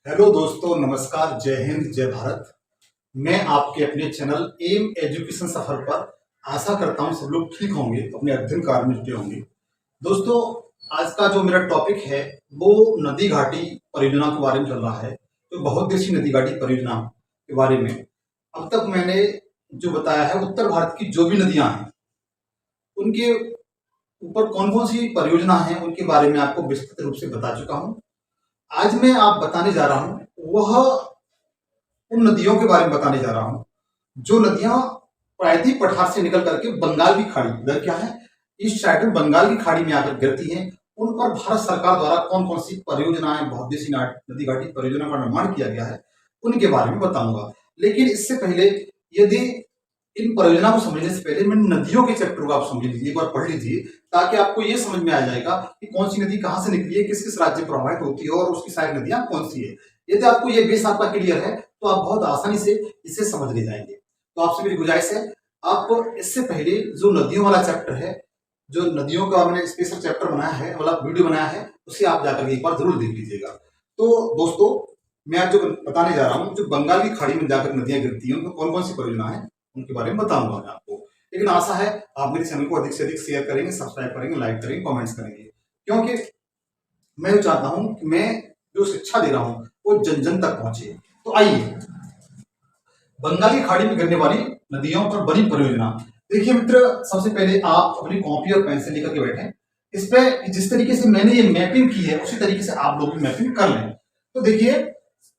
Hello दोस्तों, नमस्कार, जय हिंद, जय भारत। मैं आपके अपने चैनल एम एजुकेशन सफर पर आशा करता हूं सब लोग ठीक होंगे, अपने अध्ययन कार्य में जुटे होंगे। दोस्तों, आज का जो मेरा टॉपिक है वो नदी घाटी परियोजना के बारे में चल रहा है। तो बहुउद्देशीय नदी घाटी परियोजना के बारे में अब तक मैंने जो बताया है, उत्तर भारत की जो भी नदियां हैं उनके ऊपर कौन कौन सी परियोजना है उनके बारे में आपको विस्तृत रूप से बता चुका हूं। आज मैं आप बताने जा रहा हूं वह उन नदियों के बारे में बताने जा रहा हूं जो नदियां प्रायद्वीप पठार से निकल करके बंगाल की खाड़ी, इधर क्या है, ईस्ट साइड में बंगाल की खाड़ी में आकर गिरती हैं। उन पर भारत सरकार द्वारा कौन कौन सी परियोजनाएं, बहुउद्देशीय नदी घाटी परियोजना का निर्माण किया गया है, उनके बारे में बताऊंगा। लेकिन इससे पहले, यदि इन परियोजना को समझने से पहले मैं नदियों के चैप्टर को आप समझ लीजिए, एक बार पढ़ लीजिए, ताकि आपको ये समझ में आ जाएगा कि कौन सी नदी कहां से निकली है, किस किस राज्य में प्रवाहित होती है और उसकी सारी नदियां कौन सी है। यदि आपको ये बेस आपका क्लियर है तो आप बहुत आसानी से इसे समझ ले जाएंगे। तो आपसे मेरी गुजारिश है, आप इससे पहले जो नदियों वाला चैप्टर है, जो नदियों का मैंने स्पेशल चैप्टर बनाया है, मतलब वीडियो बनाया है, उसे आप जाकर एक बार जरूर देख लीजिएगा। तो दोस्तों, मैं आज जो बताने जा रहा हूँ, जो बंगाल की खाड़ी में जाकर नदियां गिरती हैं, उनमें कौन कौन सी परियोजना है उनके बारे में बताऊंगा मैं आपको। लेकिन आशा है आप मेरे चैनल को अधिक से अधिक शेयर करेंगे, सब्सक्राइब करेंगे, लाइक करेंगे, कमेंट्स करेंगे, क्योंकि मैं चाहता हूं कि मैं जो शिक्षा दे रहा हूं वो जन जन तक पहुंचे। तो आइए, बंगाल की खाड़ी में गिरने वाली नदियों पर बनी परियोजना। देखिए मित्र, सबसे पहले आप अपनी कॉपी और पेंसिल लेकर के बैठे। इस पे जिस तरीके से मैंने ये मैपिंग की है उसी तरीके से आप लोग भी मैपिंग कर लें। तो देखिए,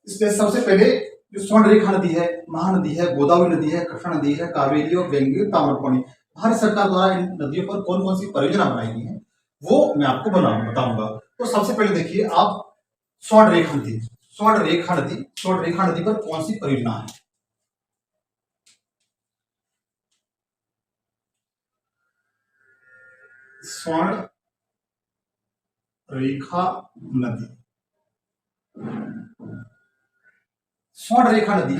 इसमें सबसे पहले जो स्वर्ण रेखा नदी है, महानदी है, गोदावरी नदी है, कृष्णा नदी है, कावेरी और गंगे, ताम्रपर्णी, भारत सरकार द्वारा इन नदियों पर कौन कौन सी परियोजना बनाई गई है वो मैं आपको बताऊंगा। तो सबसे पहले देखिए आप, स्वर्ण रेखा नदी, स्वर्ण रेखा नदी, स्वर्ण रेखा नदी पर कौन सी परियोजना है। स्वर्ण रेखा नदी, स्वर्ण रेखा नदी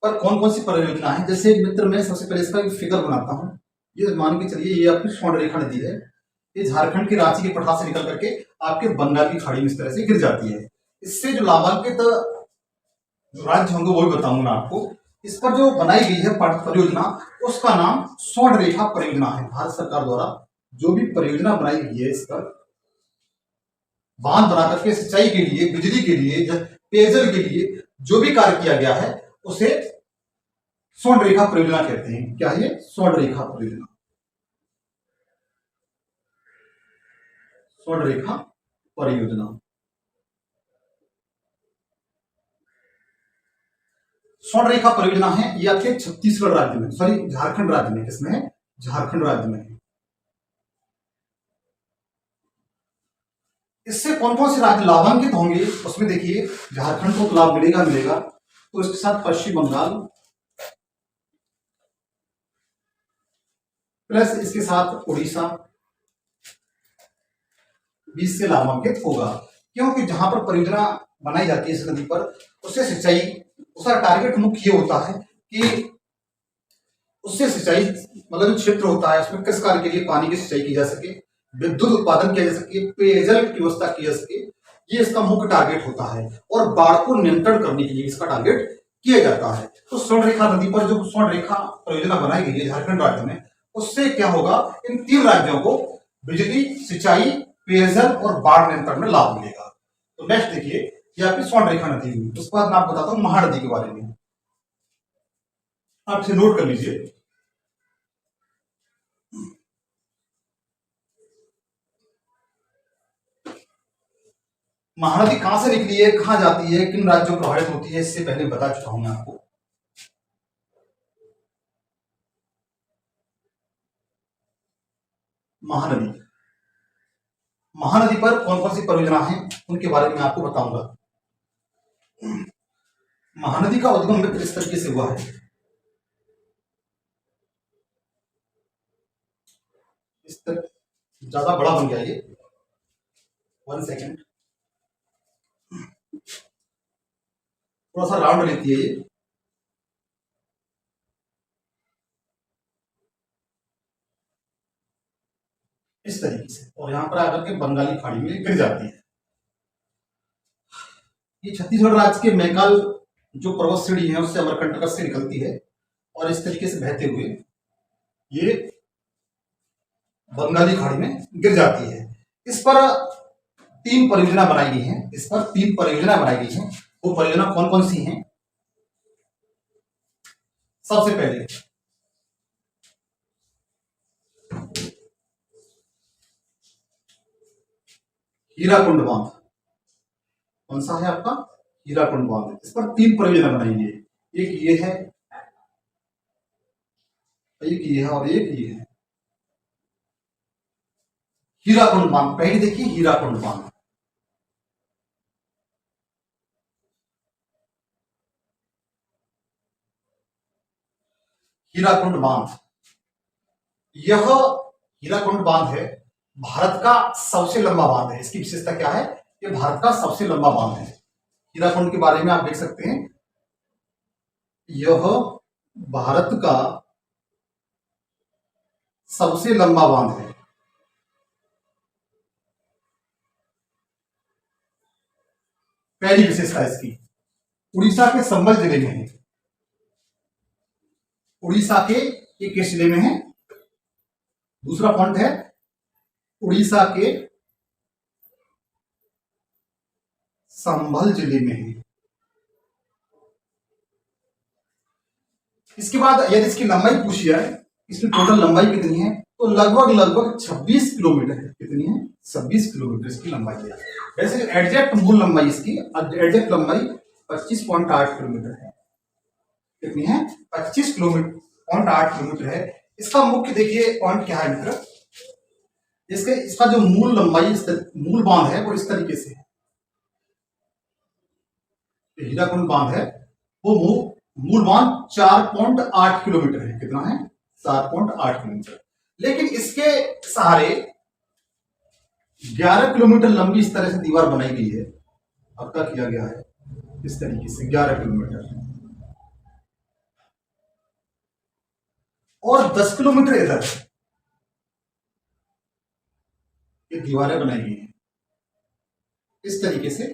पर कौन कौन सी परियोजना है। जैसे मित्र, मैं सबसे पहले इसका एक फिगर बनाता हूं। ये मान के चलिए, ये आपकी स्वर्ण रेखा नदी है। ये झारखंड के रांची के पठार से निकल करके आपके बंगाल की खाड़ी में इस तरह से गिर जाती है। इससे जो लाभान्वित जो राज्य होंगे वो भी बताऊंगा मैं आपको। इस पर जो बनाई गई है परियोजना, उसका नाम स्वर्ण रेखा परियोजना है। भारत सरकार द्वारा जो भी परियोजना बनाई गई है, इस पर बांध बना करके सिंचाई के लिए, बिजली के लिए, पेयजल के लिए जो भी कार्य किया गया है उसे स्वर्ण रेखा परियोजना कहते हैं। क्या है? स्वर्ण रेखा परियोजना, स्वर्ण रेखा परियोजना। स्वर्ण रेखा परियोजना है ये आपके छत्तीसगढ़ राज्य में, सॉरी झारखंड राज्य में, किसमें है? झारखंड राज्य में है। इससे कौन कौन से राज्य लाभान्वित होंगे उसमें देखिए, झारखंड को तो लाभ मिलेगा मिलेगा, तो इसके साथ पश्चिम बंगाल, प्लस इसके साथ उड़ीसा भी इससे लाभान्वित होगा। क्योंकि जहां पर परियोजना बनाई जाती है इस नदी पर, उससे सिंचाई, उसका टारगेट मुख्य ये होता है कि उससे सिंचाई, मतलब जो क्षेत्र होता है उसमें किस कार्य के लिए पानी की सिंचाई की जा सके, विद्युत उत्पादन किया जा सके, पेयजल की व्यवस्था की जा सके, ये इसका मुख्य टारगेट होता है। और बाढ़ को नियंत्रण करने के लिए इसका टारगेट किया जाता है। तो स्वर्ण रेखा नदी पर जो स्वर्ण रेखा परियोजना बनाई गई है झारखंड राज्य में, उससे क्या होगा, इन तीन राज्यों को बिजली, सिंचाई, पेयजल और बाढ़ नियंत्रण में लाभ मिलेगा। तो नेक्स्ट देखिए, ये आपकी स्वर्ण रेखा नदी हुई। उसके बाद मैं आपको बताता हूँ महानदी के बारे में। आप इसे नोट कर लीजिए। महानदी कहां से निकली है, कहां जाती है, किन राज्यों प्रभावित होती है, इससे पहले बता चुका हूं मैं आपको। महानदी, महानदी पर कौन कौन सी परियोजना है उनके बारे में आपको बताऊंगा। महानदी का उद्गम मित्र इस तरीके से हुआ है, इस तरह, ज्यादा बड़ा बन गया ये, 1 सेकेंड, थोड़ा सा राउंड लेती है ये, इस तरीके से, और यहां पर आकर के बंगाली खाड़ी में गिर जाती है। ये छत्तीसगढ़ राज्य के मैकाल जो पर्वत श्रेणी है उससे अमरकंटक से निकलती है और इस तरीके से बहते हुए ये बंगाली खाड़ी में गिर जाती है। इस पर 3 परियोजना बनाई गई हैं। इस पर 3 परियोजना बनाई गई हैं। वो परियोजना कौन कौन सी हैं? सबसे पहले हीराकुंड बांध, कौन सा है आपका? हीराकुंड बांध। इस पर 3 परियोजना बनाई गई है। एक ये है, एक ये है और एक ये है। हीराकुंड बांध पहले देखिए, हीराकुंड बांध। हीराकुंड बांध, यह हीराकुंड बांध है, भारत का सबसे लंबा बांध है। इसकी विशेषता क्या है? ये भारत का सबसे लंबा बांध है। हीराकुंड के बारे में आप देख सकते हैं, यह भारत का सबसे लंबा बांध है। पहली विशेषता इसकी उड़ीसा के संबल जिले में है। उड़ीसा के ये किस जिले में है? दूसरा पॉइंट है उड़ीसा के संभल जिले में है। इसके बाद यदि इसकी लंबाई पूछी जाए, इसकी टोटल लंबाई कितनी है, तो लगभग 26 किलोमीटर है। कितनी है? 26 किलोमीटर इसकी लंबाई है। वैसे एग्जैक्ट मूल लंबाई इसकी एग्जैक्ट लंबाई 25.8 किलोमीटर है। कितनी है? 25.8 किलोमीटर है। इसका मुख्य देखिए पॉइंट क्या है मित्र, इसका जो मूल लंबाई मूल बांध है वो इस तरीके से है। हीराकुंड बांध है वो मूल बांध 4.8 किलोमीटर है। कितना है? 4.8 किलोमीटर। लेकिन इसके सहारे 11 किलोमीटर लंबी इस तरह से दीवार बनाई गई है। अब तक किया गया है इस तरीके से 11 किलोमीटर, और 10 किलोमीटर इधर ये दीवारें बनाई गई हैं। इस तरीके से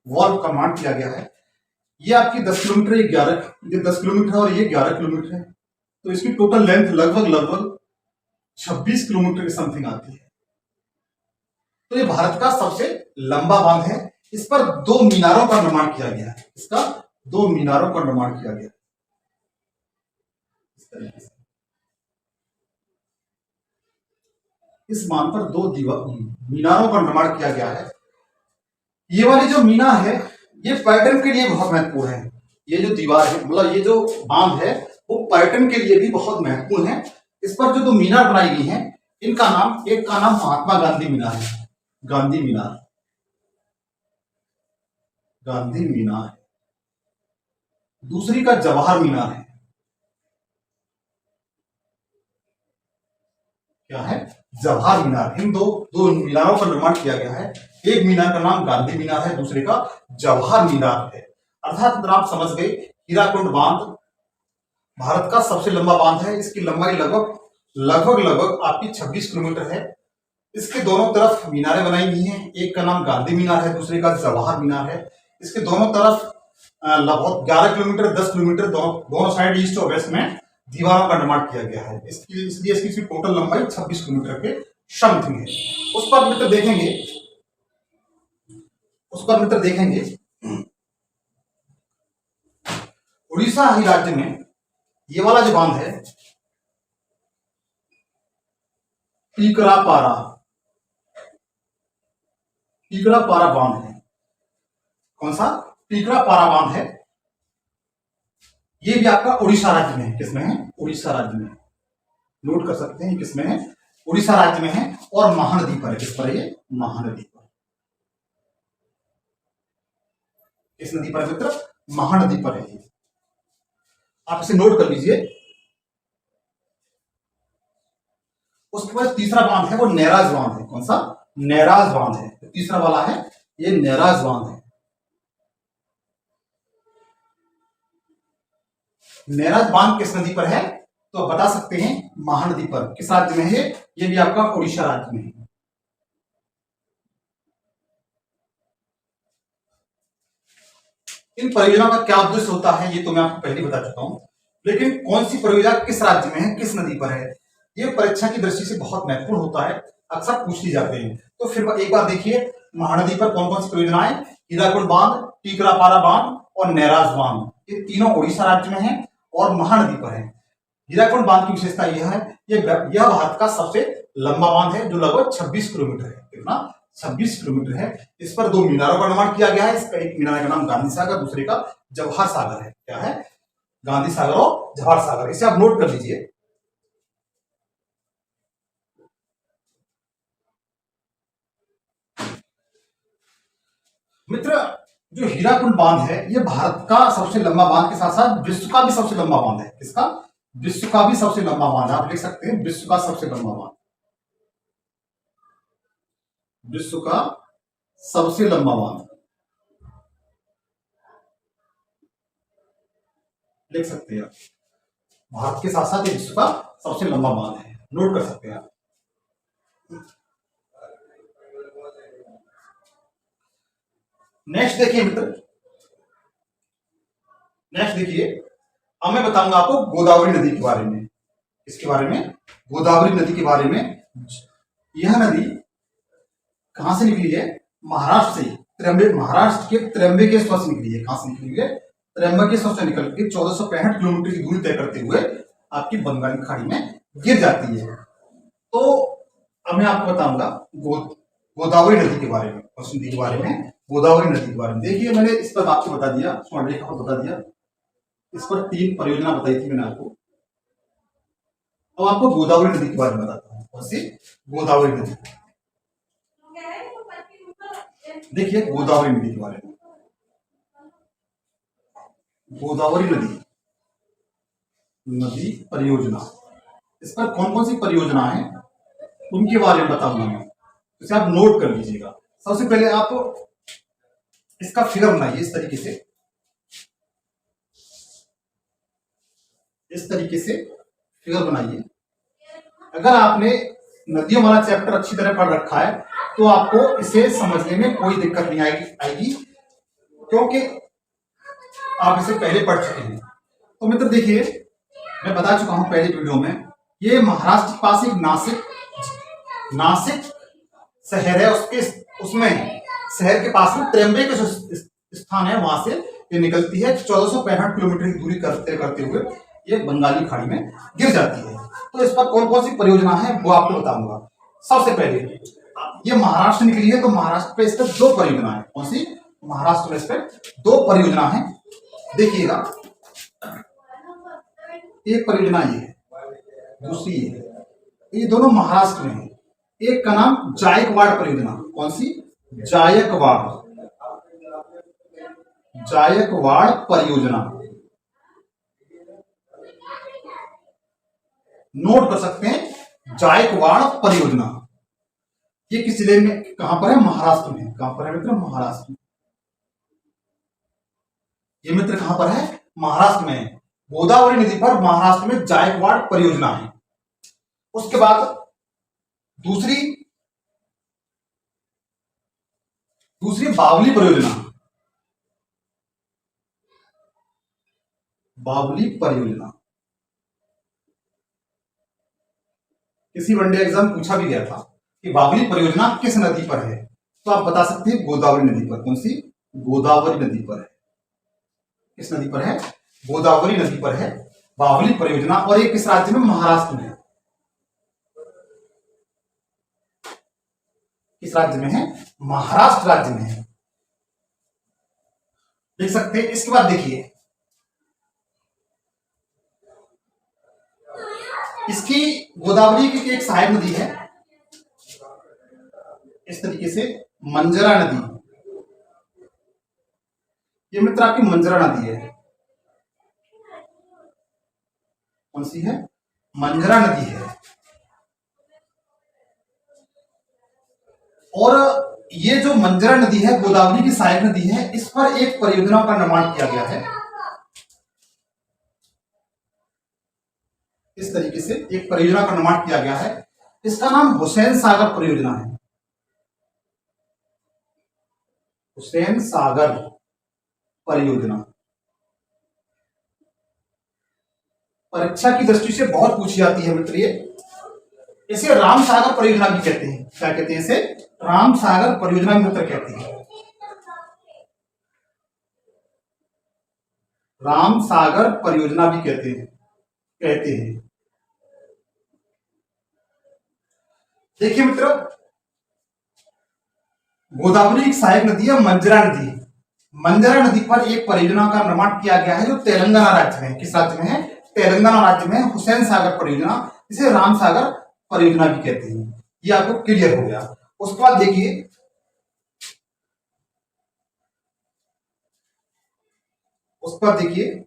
वॉल का निर्माण किया गया है। ये आपकी 10 किलोमीटर, ये 10 किलोमीटर और ये 11 किलोमीटर है। तो इसकी टोटल लेंथ लगभग 26 किलोमीटर के समथिंग आती है। तो ये भारत का सबसे लंबा बांध है। इस पर 2 मीनारों का निर्माण किया गया है। इसका 2 मीनारों का निर्माण किया गया है इस तरीके से। इस बांध पर 2 मीनारों का निर्माण किया गया है। ये वाली जो मीनार है ये पर्यटन के लिए बहुत महत्वपूर्ण है। ये जो दीवार है, मतलब ये जो बांध है वो पर्यटन के लिए भी बहुत महत्वपूर्ण है। इस पर जो 2 मीनार बनाई गई हैं, इनका नाम, एक का नाम महात्मा गांधी मीनार है, गांधी मीनार, गांधी मीनार। दूसरी का जवाहर मीनार है। क्या है? जवाहर मीनार। इन दो मीनारों का निर्माण किया गया है। एक मीनार का नाम गांधी मीनार है, दूसरे का जवाहर मीनार है। अर्थात आप समझ गए, हीराकुंड बांध भारत का सबसे लंबा बांध है। इसकी लंबाई लगभग आपकी 26 किलोमीटर है। इसके दोनों तरफ मीनारें बनाई गई हैं। एक का नाम गांधी मीनार है, दूसरे का जवाहर मीनार है। इसके दोनों तरफ लगभग 11 किलोमीटर, 10 किलोमीटर दोनों साइड ईस्ट और वेस्ट में दीवारों का निर्माण किया गया है। इसलिए इसकी टोटल लंबाई 26 किलोमीटर के समथिंग है। उस पर मित्र देखेंगे उड़ीसा ही राज्य में ये वाला जो बांध है टीकरापारा बांध है। कौन सा? टीकरापारा बांध है। ये भी आपका उड़ीसा राज्य में है। किसमें है? उड़ीसा राज्य में। नोट कर सकते हैं किसमें है? उड़ीसा राज्य में है। और महानदी पर है। किस पर है ये? महानदी पर। किस नदी पर है मित्र? महानदी पर है। आप इसे नोट कर लीजिए। उसके बाद तीसरा बांध है वो नैराज बांध है। कौन सा? नैराज बांध है। तीसरा वाला है ये नैराज बांध है। नैराज बांध किस नदी पर है? तो बता सकते हैं महानदी पर। किस राज्य में है ये भी आपका उड़ीसा राज्य में है। इन परियोजना का क्या उद्देश्य होता है ये तो मैं आपको पहले ही बता चुका हूं, लेकिन कौन सी परियोजना किस राज्य में है, किस नदी पर है, ये परीक्षा की दृष्टि से बहुत महत्वपूर्ण होता है, अक्सर पूछ ली जाते हैं। तो फिर एक बार देखिए, महानदी पर कौन कौन सी परियोजनाएं, हीराकुंड बांध, टीकरापारा बांध और नैराज बांध, ये तीनों उड़ीसा राज्य में है और महानदी पर है। हीराकुंड बांध की विशेषता यह है, यह भारत का सबसे लंबा बांध है जो लगभग 26 किलोमीटर है। कितना? 26 किलोमीटर है। इस पर दो मीनारों का निर्माण किया गया है। इसका एक मीनार का नाम गांधी सागर, दूसरे का जवाहर सागर है। क्या है? गांधी सागर और जवाहर सागर। इसे आप नोट कर लीजिए। मित्र, जो हीराकुंड बांध है यह भारत का सबसे लंबा बांध के साथ साथ विश्व का भी सबसे लंबा बांध है। किसका? विश्व का भी सबसे लंबा बांध। आप लिख सकते हैं विश्व का सबसे लंबा बांध, विश्व का सबसे लंबा बांध लिख सकते हैं। भारत के साथ साथ विश्व का सबसे लंबा बांध है, नोट कर सकते हैं आप। नेक्स्ट देखिए मित्र, नेक्स्ट देखिए, अब मैं बताऊंगा आपको गोदावरी नदी के बारे में। इसके बारे में, गोदावरी नदी के बारे में। यह नदी कहां से निकली है? महाराष्ट्र से। महाराष्ट्र के त्र्यंबकेश्वर से निकली है। कहां से निकली है? त्र्यंबकेश्वर से निकल के 1465 किलोमीटर की दूरी तय करते हुए आपकी बंगाली खाड़ी में गिर जाती है। तो अब मैं आपको बताऊंगा गोदावरी नदी के बारे में, उस नदी के बारे में, गोदावरी नदी के बारे में। देखिए, मैंने इस पर आपको बता दिया, स्वर्णरेखा को बता दिया, इस पर 3 परियोजना बताई थी मैंने आपको। अब आपको गोदावरी नदी के बारे में बताता हूँ। कौन सी? गोदावरी नदी। देखिए गोदावरी नदी के बारे में, गोदावरी नदी, नदी परियोजना, इस पर कौन कौन सी परियोजना है उनके बारे में बताऊंगा मैं, इसे आप नोट कर लीजिएगा। सबसे पहले आप इसका फिगर बनाइए इस तरीके से, इस तरीके से फिगर बनाइए। अगर आपने नदियों वाला चैप्टर अच्छी तरह पढ़ रखा है तो आपको इसे समझने में कोई दिक्कत नहीं आएगी, क्योंकि आप इसे पहले पढ़ चुके हैं। तो मित्र देखिए, मैं बता चुका हूं पहले वीडियो में, ये महाराष्ट्र के पास एक नासिक शहर है, उसमें शहर के पास में त्र्यंबकेश्वर स्थान है, वहां से ये निकलती है। 1465 किलोमीटर की दूरी करते करते हुए ये बंगाली खाड़ी में गिर जाती है। तो इस पर कौन कौन सी परियोजना है वो आपको बताऊंगा। सबसे पहले ये महाराष्ट्र निकली है, तो महाराष्ट्र पे इस पर 2 परियोजना है। कौन सी? महाराष्ट्र में इस पर 2 परियोजना है। देखिएगा, एक परियोजना ये है, दूसरी ये है, ये दोनों महाराष्ट्र में है। एक का नाम जायकवाड़ परियोजना। कौन सी? जायकवाड़, जायकवाड़ परियोजना, नोट कर सकते हैं, जायकवाड़ परियोजना। ये किस जिले में, कहां पर है? महाराष्ट्र में। कहां पर है मित्र? महाराष्ट्र में। ये मित्र कहां पर है? महाराष्ट्र में। गोदावरी नदी पर महाराष्ट्र में जायकवाड़ परियोजना है। उसके बाद दूसरी बावली परियोजना, बावली परियोजना किसी वनडे एग्जाम पूछा भी गया था कि बावली परियोजना किस नदी पर है, तो आप बता सकते हैं गोदावरी नदी पर। कौन सी? गोदावरी नदी पर है। किस नदी पर है? गोदावरी नदी पर है बावली परियोजना। और ये किस राज्य में? महाराष्ट्र में। किस राज्य में है? महाराष्ट्र राज्य में है, देख सकते हैं। इसके बाद देखिए, इसकी गोदावरी की एक सहायक नदी है इस तरीके से, मंजरा नदी। ये मित्र आपकी मंजरा नदी है। कौन सी है? मंजरा नदी है। और ये जो मंजरा नदी है गोदावरी की सहायक नदी है, इस पर एक परियोजना का निर्माण किया गया है। इस तरीके से एक परियोजना का निर्माण किया गया है, इसका नाम हुसैन सागर परियोजना है। हुसैन सागर परियोजना। परीक्षा की दृष्टि से बहुत पूछी जाती है मित्र ये। इसे राम सागर परियोजना भी कहते हैं। क्या कहते हैं इसे? राम सागर परियोजना भी मित्र कहते हैं। राम सागर परियोजना भी कहते हैं। देखिए मित्र, गोदावरी एक सहायक नदी है, मंजरा नदी। मंजरा नदी पर एक परियोजना का निर्माण किया गया है जो तेलंगाना राज्य में है। किस राज्य में है? तेलंगाना राज्य में हुसैन सागर परियोजना, जिसे राम सागर परियोजना भी कहते हैं। ये आपको क्लियर हो गया। उसके बाद देखिए,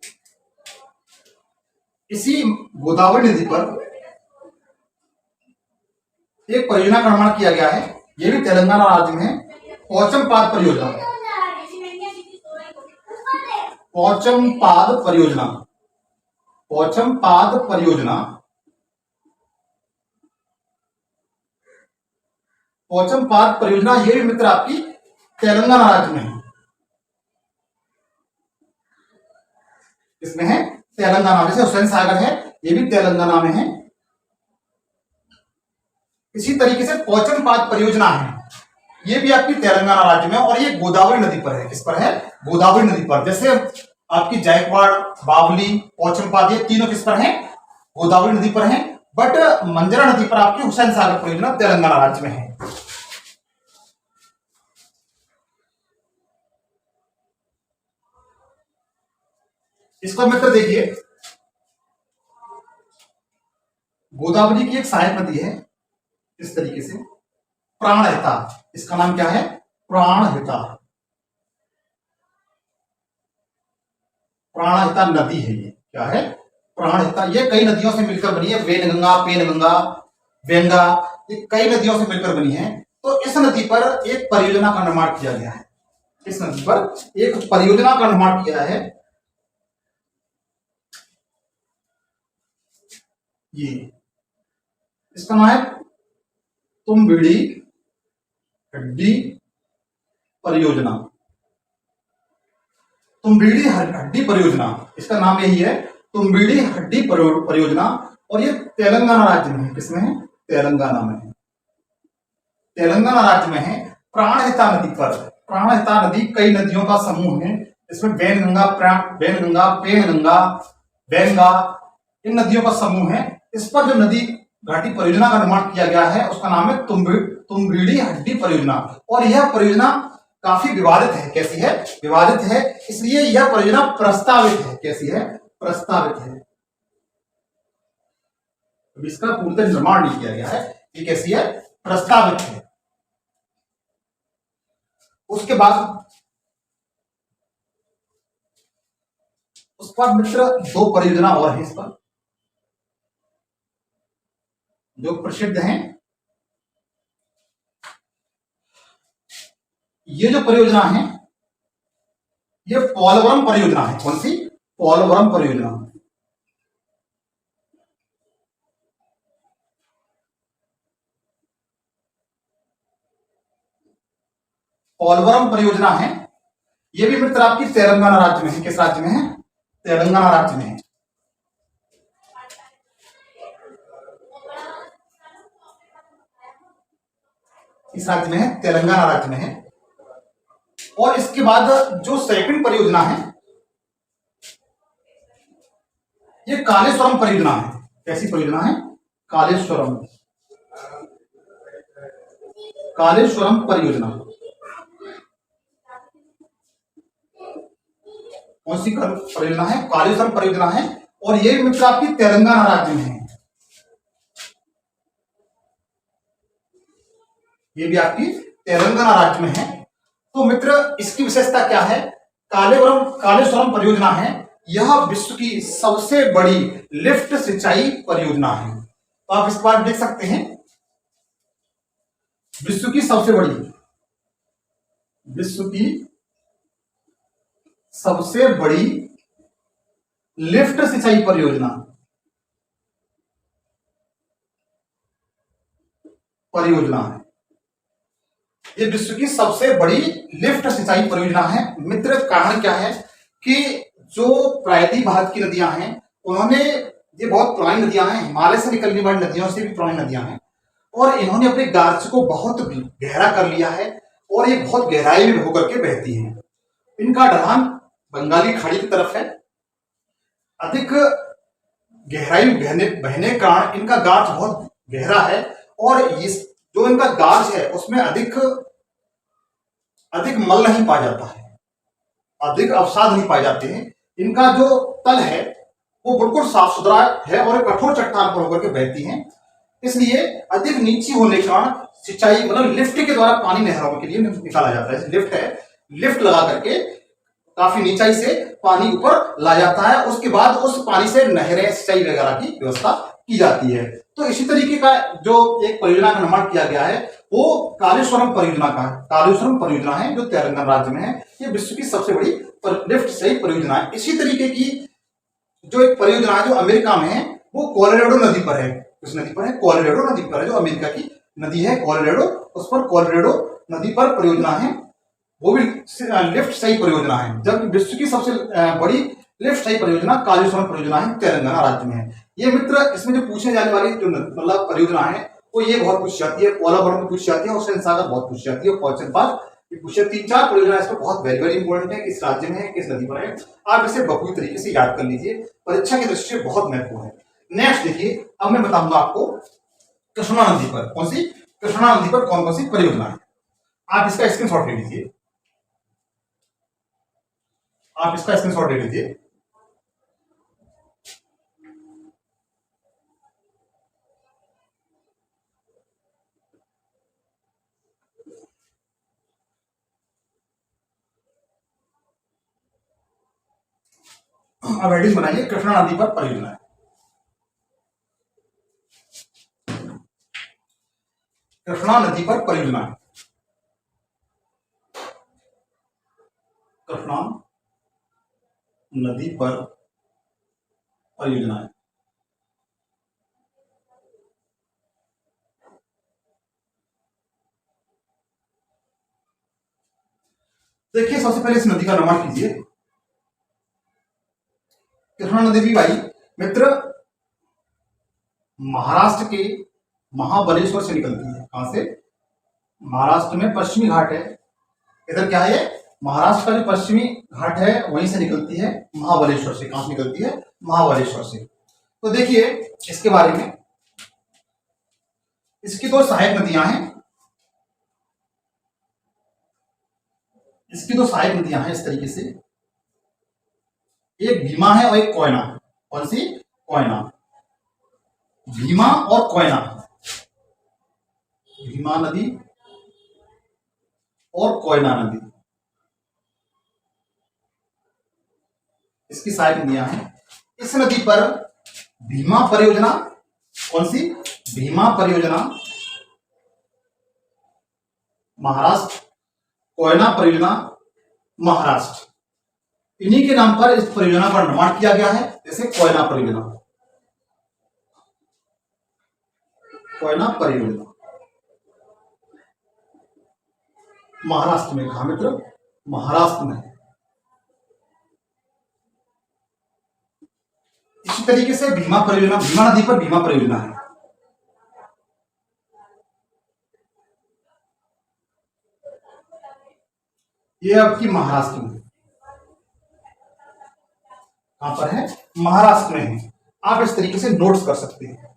इसी गोदावरी नदी पर एक परियोजना का निर्माण किया गया है, यह भी तेलंगाना राज्य में है, पोचमपाद परियोजना। पोचमपाद परियोजना। पोचमपाद परियोजना। पोचमपाद परियोजना ये भी मित्र आपकी तेलंगाना राज्य में है। इसमें है तेलंगाना, जैसे हुसैन सागर है ये भी तेलंगाना में है। इसी तरीके से पोचमपाद परियोजना है, ये भी आपकी तेलंगाना राज्य में, और ये गोदावरी नदी पर है। किस पर है? गोदावरी नदी पर। जैसे आपकी जायकवाड़, बावली, पोचमपाद, ये तीनों किस पर हैं? गोदावरी नदी पर हैं। बट मंजरा नदी पर आपकी हुसैन सागर परियोजना तेलंगाना राज्य में है। इसको मित्र देखिए, गोदावरी की एक सहायक नदी है इस तरीके से, प्राणहिता। इसका नाम क्या है? प्राणहिता। प्राणहिता नदी है ये। क्या है? प्राणहिता। ये कई नदियों से मिलकर बनी है, वेनगंगा, पेनगंगा, वेंगा, ये कई नदियों से मिलकर बनी है। तो इस नदी पर एक परियोजना का निर्माण किया गया है। इस नदी पर एक परियोजना का निर्माण किया है। ये इसका नाम है तुम्बिड़ी हड्डी परियोजना। तुम्बिड़ी हड्डी परियोजना, इसका नाम यही है, तुम्बिड़ी हड्डी परियोजना। और ये तेलंगाना राज्य में है। किसमें है? तेलंगाना में है। तेलंगाना राज्य में है। प्राणहिता नदी पर, प्राणहिता नदी कई नदियों का समूह है। इसमें वेनगंगा, पेनगंगा, वेंगा, इन नदियों का समूह है। इस पर जो नदी घाटी परियोजना का निर्माण किया गया है उसका नाम है तुम्बिड़ी हड्डी परियोजना। और यह परियोजना काफी विवादित है। कैसी है? विवादित है, इसलिए यह परियोजना प्रस्तावित है। कैसी है? प्रस्तावित है। इसका पूर्णतः निर्माण नहीं किया गया है। ये कैसी है? प्रस्तावित है। उसके बाद मित्र दो परियोजना और है इस पर जो प्रसिद्ध हैं। ये जो परियोजना है ये पोलवरम परियोजना है। कौन सी? पोलवरम परियोजना। पोलवरम परियोजना है, ये भी मित्र आपकी तेलंगाना राज्य में है। किस राज्य में है? तेलंगाना राज्य में है। इस राज्य में है, तेलंगाना राज्य में है। और इसके बाद जो सेकंड परियोजना है ये कालेश्वरम परियोजना है। कैसी परियोजना है? कालेश्वरम। कालेश्वरम परियोजना। कौन सी परियोजना है? कालेश्वरम परियोजना है। और ये मित्र आपकी तेलंगाना राज्य में है। ये भी आपकी तेलंगाना राज्य में है। तो मित्र इसकी विशेषता क्या है? कालेश्वरम परियोजना है, यह विश्व की सबसे बड़ी लिफ्ट सिंचाई परियोजना है। तो आप इस बार देख सकते हैं, विश्व की सबसे बड़ी लिफ्ट सिंचाई परियोजना है। ये विश्व की सबसे बड़ी लिफ्ट सिंचाई परियोजना है। मित्र कारण क्या है? कि जो प्रायद्वीप भारत की नदियां हैं उन्होंने, ये बहुत पुरानी नदियां हैं, हिमालय से निकलने वाली नदियों से भी पुरानी नदियां हैं, और इन्होंने अपने गार्ज को बहुत गहरा कर लिया है और ये बहुत गहराई में होकर के बहती हैं। इनका ढलान बंगाली खाड़ी की तरफ है। अधिक गहराई बहने बहने के कारण इनका गार्ज बहुत गहरा है, और इस जो इनका गार्ज है उसमें अधिक अधिक मल नहीं पाया जाता है, अधिक अवसाद नहीं पाए जाते हैं। इनका जो तल है वो बिल्कुल साफ सुथरा है और कठोर चट्टान पर होकर के बहती हैं। इसलिए अधिक नीची होने के कारण सिंचाई मतलब लिफ्ट के द्वारा पानी नहरों के लिए निकाला जाता है। लिफ्ट है, लिफ्ट लगा करके काफी नीचाई से पानी ऊपर ला जाता है, उसके बाद उस पानी से नहरें सिंचाई वगैरह की व्यवस्था की जाती है। तो इसी तरीके का जो एक परियोजना का निर्माण किया गया है वो कालेश्वरम परियोजना का है। कालेश्वरम परियोजना है जो तेलंगाना राज्य में है। ये विश्व की सबसे बड़ी लिफ्ट सिंचाई परियोजना है। इसी तरीके की जो एक परियोजना है जो अमेरिका में है वो कोलोराडो नदी पर है। उस नदी पर है, कोलोराडो नदी पर है, जो अमेरिका की नदी है कोलोराडो, उस पर कोलोराडो नदी पर परियोजना है, वो भी लिफ्ट सिंचाई परियोजना है। जब विश्व की सबसे बड़ी लिफ्ट सिंचाई परियोजना कालेश्वरम परियोजना है, तेलंगाना राज्य में है। ये मित्र, इसमें जो पूछने जाने वाली जो मतलब परियोजना है वो ये बहुत पूछी जाती है, पोलावरम में पूछी जाती है, और सागर बहुत पूछी जाती है, क्वेश्चन पास ये पूछे। 3-4 परियोजना इसमें बहुत वेरी वेरी इंपॉर्टेंट है, किस राज्य में है, किस नदी पर है, आप इसे बखूबी तरीके से याद कर लीजिए, परीक्षा की दृष्टि से बहुत महत्वपूर्ण है। नेक्स्ट देखिए, अब मैं बताऊंगा आपको कृष्णा नदी पर कौन सी, कृष्णा नदी पर कौन कौन सी परियोजना है। आप इसका स्क्रीनशॉट ले लीजिए, आप इसका स्क्रीनशॉट ले लीजिए। अब हेडिंग बनाइए, कृष्णा नदी पर परियोजना है। कृष्णा नदी पर परियोजना है, कृष्णा नदी पर परियोजना है। देखिए, सबसे पहले इस नदी का निर्माण कीजिए। कृष्णा नदी भी भाई मित्र महाराष्ट्र के महाबलेश्वर से निकलती है। कहां से? महाराष्ट्र में पश्चिमी घाट है, इधर क्या है, महाराष्ट्र का जो पश्चिमी घाट है वहीं से निकलती है, महाबलेश्वर से। कहां से निकलती है? महाबलेश्वर से। तो देखिए इसके बारे में, इसकी दो सहायक नदियां हैं, इसकी दो सहायक नदियां हैं इस तरीके से, एक भीमा है और एक कोयना। कौन सी? कोयना। भीमा और कोयना, भीमा नदी और कोयना नदी, इसकी सहायक नदियां हैं। इस नदी पर भीमा परियोजना, कौन सी? भीमा परियोजना महाराष्ट्र, कोयना परियोजना महाराष्ट्र, इन्हीं के नाम पर इस परियोजना का निर्माण किया गया है। जैसे कोयना परियोजना, कोयना परियोजना महाराष्ट्र में। कहा मित्र? महाराष्ट्र में। इसी तरीके से भीमा परियोजना, भीमा नदी पर भीमा परियोजना है, ये आपकी महाराष्ट्र में। कहां पर है? महाराष्ट्र में है। आप इस तरीके से नोट्स कर सकते हैं।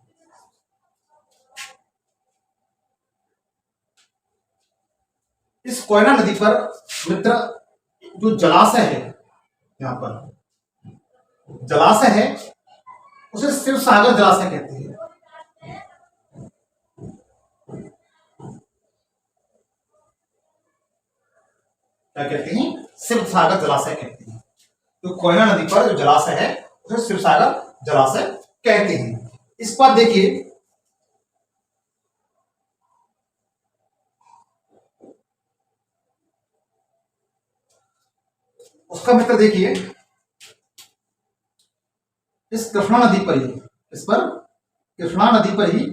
इस कोयना नदी पर मित्र जो जलाशय है, यहां पर जलाशय है, उसे शिव सागर जलाशय कहते हैं। क्या कहते हैं? शिव सागर जलाशय कहते हैं। तो कोयना नदी पर जो जलाशय है उसे शिव सागर जलाशय कहते हैं। इस पर देखिए, उसका मित्र देखिए, इस कृष्णा नदी पर ही, इस पर कृष्णा नदी पर ही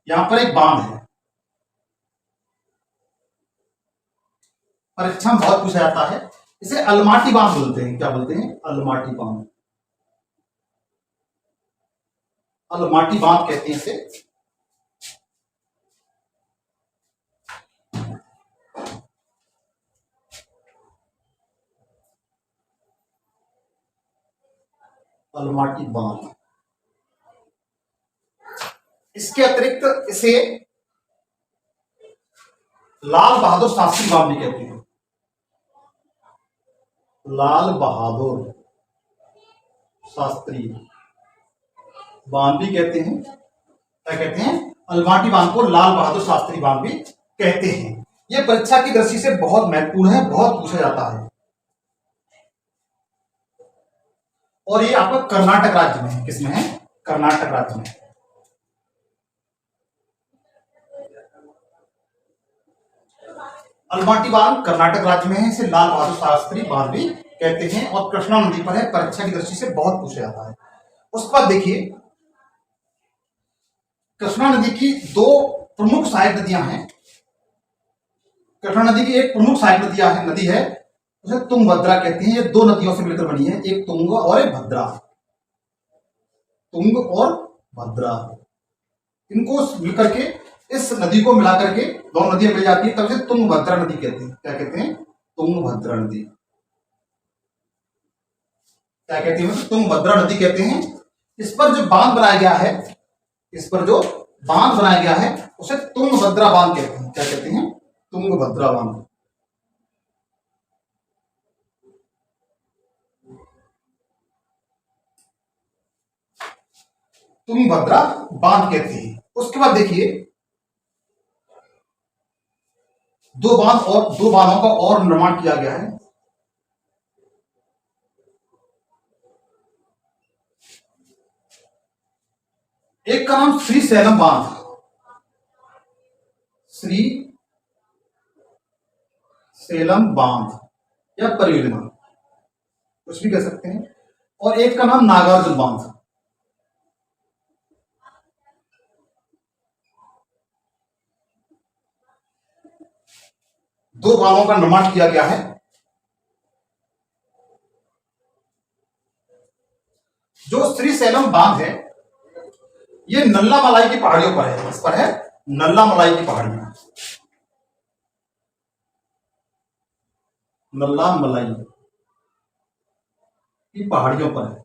यहां पर एक बांध है। परीक्षा में बहुत पूछा जाता है, इसे अलमाटी बांध बोलते हैं। क्या बोलते हैं? अलमाटी बांध। अलमाटी बांध कहते हैं इसे। अलमाटी बांध। इसके अतिरिक्त इसे लाल बहादुर शास्त्री बांध भी कहते हैं। लाल बहादुर शास्त्री बांध भी कहते हैं। क्या कहते हैं? अलमाटी बांध को लाल बहादुर शास्त्री बांध भी कहते हैं। यह परीक्षा की दृष्टि से बहुत महत्वपूर्ण है, बहुत पूछा जाता है। और ये आपका कर्नाटक राज्य में है। किसमें है? कर्नाटक राज्य में। अलमाटी बांध कर्नाटक राज्य में है। इसे लाल बहादुर शास्त्री बांध भी कहते हैं और कृष्णा नदी पर है। परीक्षा की दृष्टि से बहुत पूछा जाता है। उसके बाद देखिए, कृष्णा नदी की दो प्रमुख सहायक नदियां हैं। कृष्णा नदी की एक प्रमुख सहायक नदी है, उसे तुंगभद्रा कहते हैं। ये दो नदियों से मिलकर बनी है, एक तुंग और एक भद्रा। तुंग और भद्रा, इनको मिलकर के, इस नदी को मिला करके दोनों नदियां मिल जाती है, तब से तुंगभद्रा नदी कहते हैं। क्या कहते हैं? तुंगभद्रा नदी। क्या कहते हैं? तुंगभद्रा नदी कहते हैं। इस पर जो बांध बनाया गया है, इस पर जो बांध बनाया गया है उसे तुंगभद्रा बांध कहते हैं। क्या कहते हैं? तुंगभद्रा बांध। तुंगभद्रा बांध कहते हैं। उसके बाद देखिए, दो बांधों का और निर्माण किया गया है। एक का नाम श्री सैलम बांध, श्री सेलम बांध या परियोजना, कुछ भी कह सकते हैं। और एक का नाम नागार्जुन बांध। दो बांधों का निर्माण किया गया है। जो श्री सैलम बांध है, ये नल्ला मलाई की पहाड़ियों पर है। इस पर है नल्ला मलाई की पहाड़ियां। नल्ला मलाई की पहाड़ियों पर है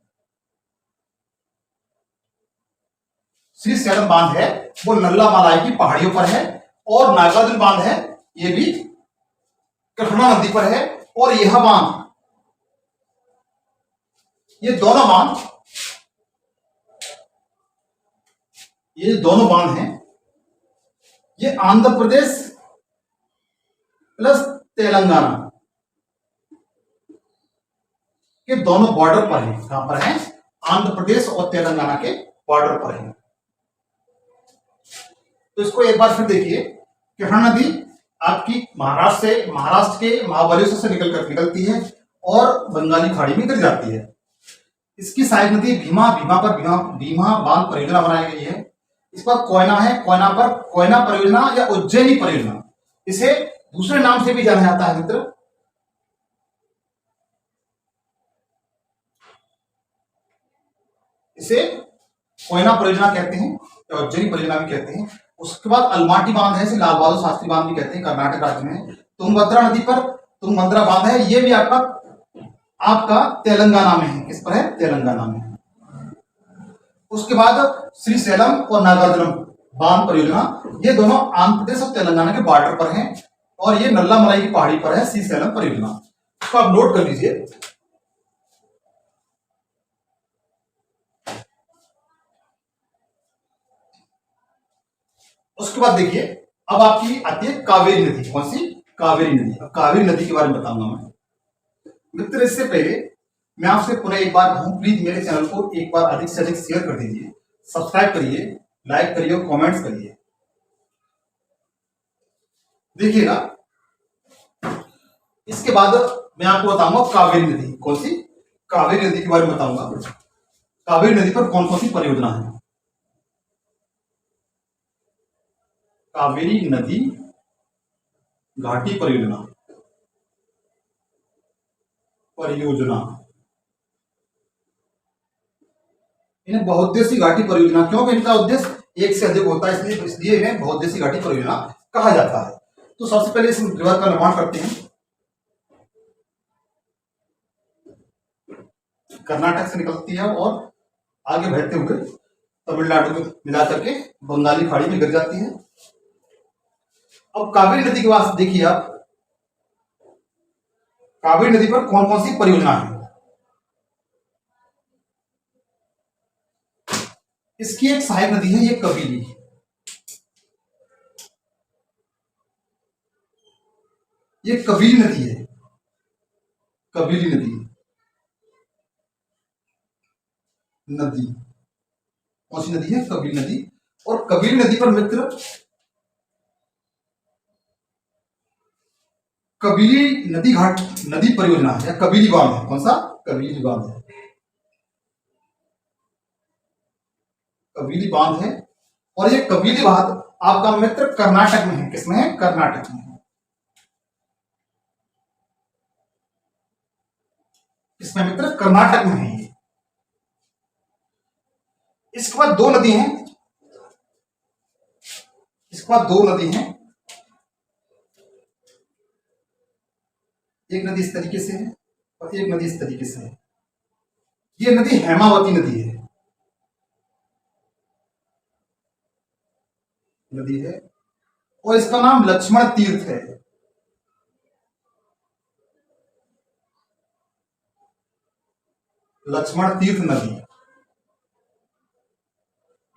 श्री सैलम बांध है, वो नल्ला मलाई की पहाड़ियों पर है। और नागार्जुन बांध है, ये भी कृष्णा नदी पर है। और यह बांध, ये दोनों बांध, ये दोनों बांध हैं, ये आंध्र प्रदेश प्लस तेलंगाना के दोनों बॉर्डर पर है। कहां पर है? आंध्र प्रदेश और तेलंगाना के बॉर्डर पर है। तो इसको एक बार फिर देखिए, कृष्णा नदी आपकी महाराष्ट्र के महाबलेश्वर से निकलती है और बंगाली खाड़ी में गिर जाती है। इसकी सहायक नदी भीमा बांध परियोजना बनाई गई है। इस पर कोयना है, कोयना परियोजना या उज्जैनी परियोजना, इसे दूसरे नाम से भी जाना जाता है मित्र। इसे कोयना परियोजना कहते हैं या उज्जैनी परियोजना भी कहते हैं। उसके बाद अलमाटी बांध है, इसे लाल बहादुर शास्त्री बांध भी कहते हैं, कर्नाटक राज्य में। तुंगभद्रा नदी पर तुंगभद्रा बांध है, ये भी आपका तेलंगाना में है। किस पर है? तेलंगाना में। उसके बाद श्री सैलम और नागार्जुन बांध परियोजना, ये दोनों आंध्र प्रदेश और तेलंगाना के बॉर्डर पर हैं। और ये नल्ला मलाई की पहाड़ी पर है श्री सैलम परियोजना। इसको आप नोट कर लीजिए। उसके बाद देखिए, अब आपकी आती है कावेरी नदी। कौन सी? कावेरी नदी। अब कावेरी नदी के बारे में बताऊंगा मैं मित्र। इससे पहले मैं आपसे पुनः एक बार कहूं, प्लीज मेरे चैनल को एक बार अधिक से अधिक शेयर कर दीजिए, सब्सक्राइब करिए, लाइक करिए और कमेंट्स करिए। देखिएगा, इसके बाद मैं आपको बताऊंगा कावेरी नदी। कौन सी? कावेरी नदी के बारे में बताऊंगा। कावेरी नदी पर कौन कौन सी परियोजना है? कावेरी नदी घाटी परियोजना, परियोजना, इन्हें बहुउद्देशीय घाटी परियोजना, क्योंकि इनका उद्देश्य एक से अधिक होता है, इसलिए इसलिए इन्हें बहुउद्देशीय घाटी परियोजना कहा जाता है। तो सबसे पहले इस रिवर का निर्माण करते हैं। कर्नाटक से निकलती है और आगे बहते हुए तमिलनाडु में मिला करके बंगाली खाड़ी में गिर जाती है। अब कावेरी नदी के पास देखिए आप, कावेरी नदी पर कौन कौन सी परियोजना है। इसकी एक सहायक नदी है, ये कबीली, ये कबीली नदी है, कबीली नदी नदी कौन सी नदी है, कबीली नदी। और कबीली नदी पर मित्र कबीली नदी घाट नदी परियोजना है, या कबीली बांध है। कौन सा, कबीली बांध है, कबीली बांध है। और ये कबीली बांध आपका मित्र कर्नाटक में है। किसमें है, कर्नाटक में है। इसमें मित्र कर्नाटक में है ये। इसके बाद दो नदी हैं, इसके बाद दो नदी हैं। एक नदी इस तरीके से है और एक नदी इस तरीके से है। ये नदी हेमावती नदी है, नदी है, और इसका नाम लक्ष्मण तीर्थ है। लक्ष्मण तीर्थ नदी।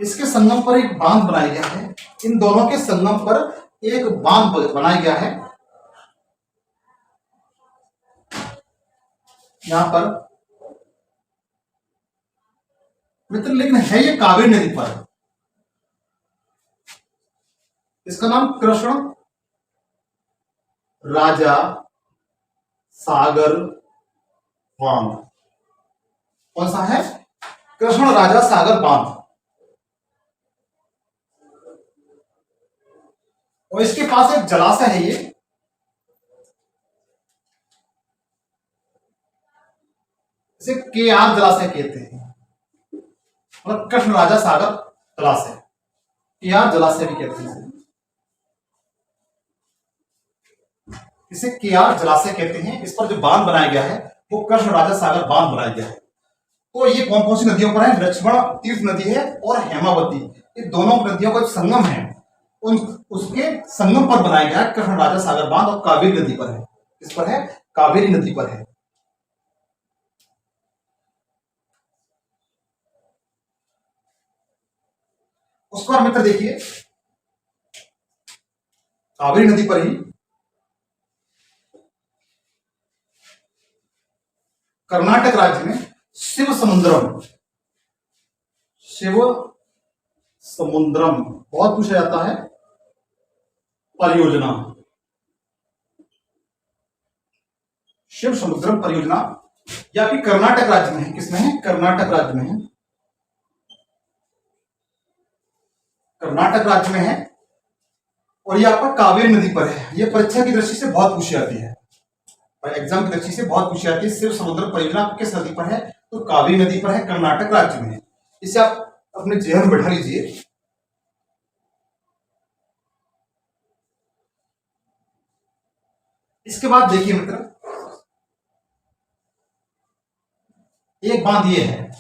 इसके संगम पर एक बांध बनाया गया है। इन दोनों के संगम पर एक बांध बनाया गया है। यहां पर मित्र, लेकिन है ये कावेरी नदी पर। इसका नाम कृष्ण राजा सागर बांध। कौन सा है, कृष्ण राजा सागर बांध। और इसके पास एक जलाशय है, ये इसे केआर जलाशय कहते हैं, और कृष्ण राजा सागर जलाशय, केआर जलाशय भी कहते हैं इसे केआर जलाशय कहते हैं। इस पर जो बांध बनाया गया है वो कृष्ण राजा सागर बांध बनाया गया है। तो ये कौन कौन सी नदियों पर है, लक्ष्मण तीर्थ नदी है और हेमावती, ये दोनों नदियों का संगम है। उन उसके संगम पर बनाया गया है कृष्ण राजा सागर बांध, और कावेरी नदी पर है। इस पर है, कावेरी नदी पर है। उसको और मित्र देखिए, कावेरी नदी पर ही कर्नाटक राज्य में शिव समुद्रम, शिव समुद्रम बहुत पूछा जाता है परियोजना, शिव समुद्रम परियोजना, या फिर कर्नाटक राज्य में है। किसमें है, कर्नाटक राज्य में है, कर्नाटक राज्य में है। और ये आपका कावेरी नदी पर है। ये परीक्षा की दृष्टि से बहुत पूछी जाती है, और एग्जाम की दृष्टि से बहुत पूछी जाती है। शिव समुद्र परियोजना किस नदी पर है, तो कावेरी नदी पर है, कर्नाटक राज्य में है। इसे आप अपने जेहन में बैठा लीजिए। इसके बाद देखिए मित्र, एक बांध ये है,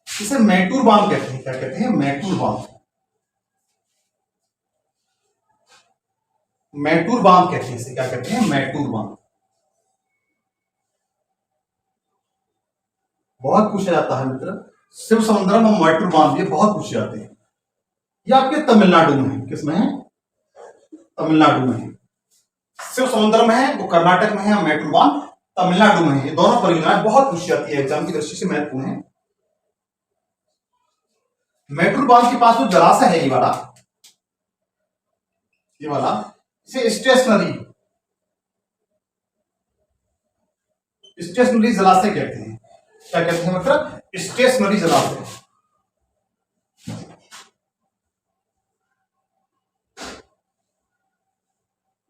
इसे मैटूर बांध कहते हैं। क्या कहते हैं, मैटूर बांध, मैटूर बांध कहते हैं इसे। क्या कहते हैं, मैटूर बांध। बहुत पूछा जाता है मित्र, शिव समुद्रम और मैटूर बांध ये बहुत पूछे जाते हैं। ये आपके तमिलनाडु में है। किसमें है, तमिलनाडु में है। शिव समुद्र में है वो कर्नाटक में है, और मैटूर बांध तमिलनाडु में है। ये दोनों परियोजनाएं बहुत पूछी जाती है, एग्जाम की दृष्टि से महत्वपूर्ण है। मैटूर बांध के पास जो जलाशय है, ये वाला इसे स्टेशनरी स्टेशनरी जलाशय कहते हैं। क्या कहते हैं, मतलब स्टेशनरी जलाशय,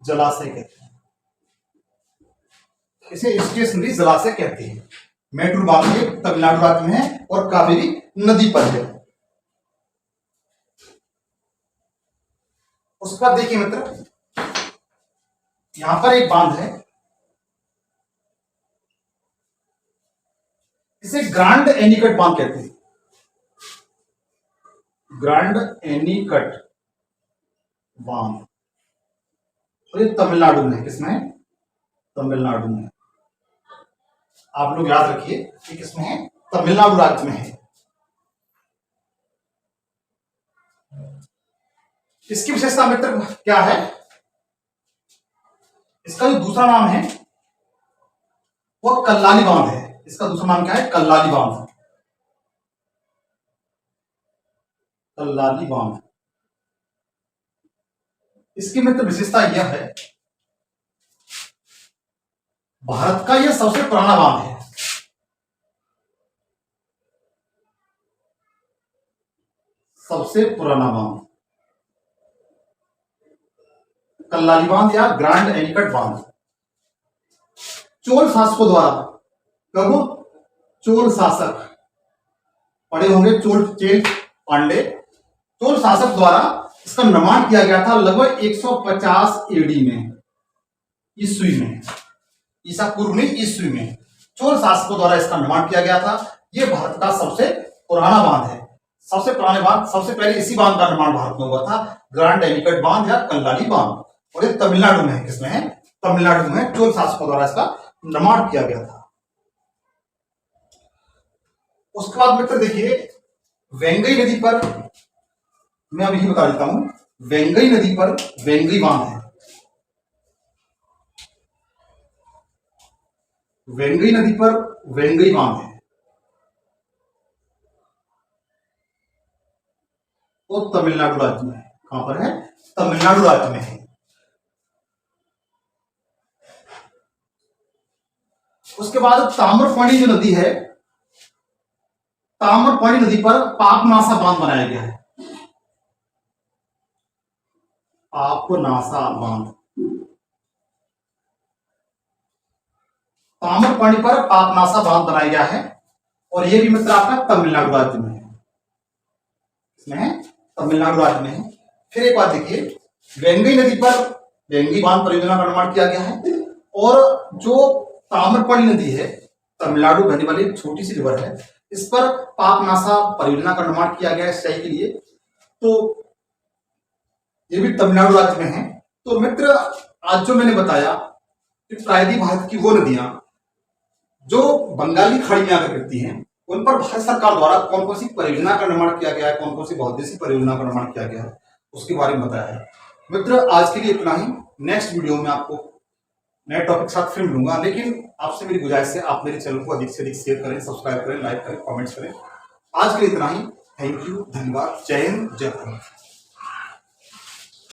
जलाशय कहते हैं। इसे स्टेशनरी जलाशय कहते हैं। मैटूर बांध ये तमिलनाडु राज्य में है और कावेरी नदी पर है। उसके बाद देखिए मित्र, यहां पर एक बांध है, इसे ग्रांड एनीकट बांध कहते हैं। ग्रांड एनीकट बांध, और ये तमिलनाडु में है। किसमें? तमिलनाडु में। आप लोग याद रखिए कि किसमें है? तमिलनाडु राज्य में है। इसकी विशेषता मित्र क्या है? इसका जो दूसरा नाम है वो कल्लाली बांध है। इसका दूसरा नाम क्या है? कल्लाली बांध। कल्लाली बांध। इसकी मित्र विशेषता यह है, भारत का यह सबसे पुराना बांध है। सबसे पुराना बांध कल्लाली बांध या ग्रांड एनीकट बांध चोल शासकों द्वारा, कब? चोल शासक पढ़े होंगे, चेल पांडे। चोल शासक द्वारा इसका निर्माण किया गया था लगभग 150 एडी में, ईस्वी में, ईसा पूर्व में, ईस्वी में चोल शासकों द्वारा इसका निर्माण किया गया था। यह भारत का सबसे पुराना बांध है। सबसे पुराने बांध, सबसे पहले इसी बांध का निर्माण भारत में हुआ था, ग्रांड एनीकट बांध या कल्लाली बांध, और ये तमिलनाडु में है। किसमें है? तमिलनाडु में चोल शासकों द्वारा इसका निर्माण किया गया था। उसके बाद मित्र देखिए, वेंगई नदी पर, मैं अभी बता देता हूं, वेंगई नदी पर वेंगई बांध है। वेंगई नदी पर वेंगई बांध है, वो तमिलनाडु राज्य में है। कहां पर है? तमिलनाडु राज्य में है। उसके बाद ताम्रपाणी जो नदी है, ताम्रपाणी नदी पर पापनासा बांध बनाया गया है। पापनासा बांध, ताम्रपाणी पर पापनासा बांध बनाया गया है, और यह भी मित्र आपका तमिलनाडु राज्य में है। इसमें तमिलनाडु राज्य में है। फिर एक बात देखिए, वेंगई नदी पर वेंगई बांध परियोजना का निर्माण किया गया है, और जो ताम्रपाणी नदी है, तमिलनाडु बहने वाली एक छोटी सी रिवर है, इस पर पापनासा परियोजना का निर्माण किया गया है सिंचाई के लिए। तो ये भी तमिलनाडु राज्य में है। तो मित्र, आज जो मैंने बताया कि प्रायद्वीप भारत की वो नदियां जो बंगाली खाड़ी में आकर गिरती हैं, उन पर भारत सरकार द्वारा कौन कौन सी परियोजना का निर्माण किया गया है, कौन कौन सी बहुउद्देशीय परियोजना का निर्माण किया गया है, उसके बारे में बताया है। मित्र, आज के लिए इतना ही। नेक्स्ट वीडियो में आपको नए टॉपिक के साथ फिर मिलूंगा, लेकिन आपसे मेरी गुजारिश है, आप मेरे चैनल को अधिक से अधिक शेयर करें, सब्सक्राइब करें, लाइक करें, कमेंट्स करें। आज के लिए इतना ही। थैंक यू, धन्यवाद। जय हिंद, जय भारत।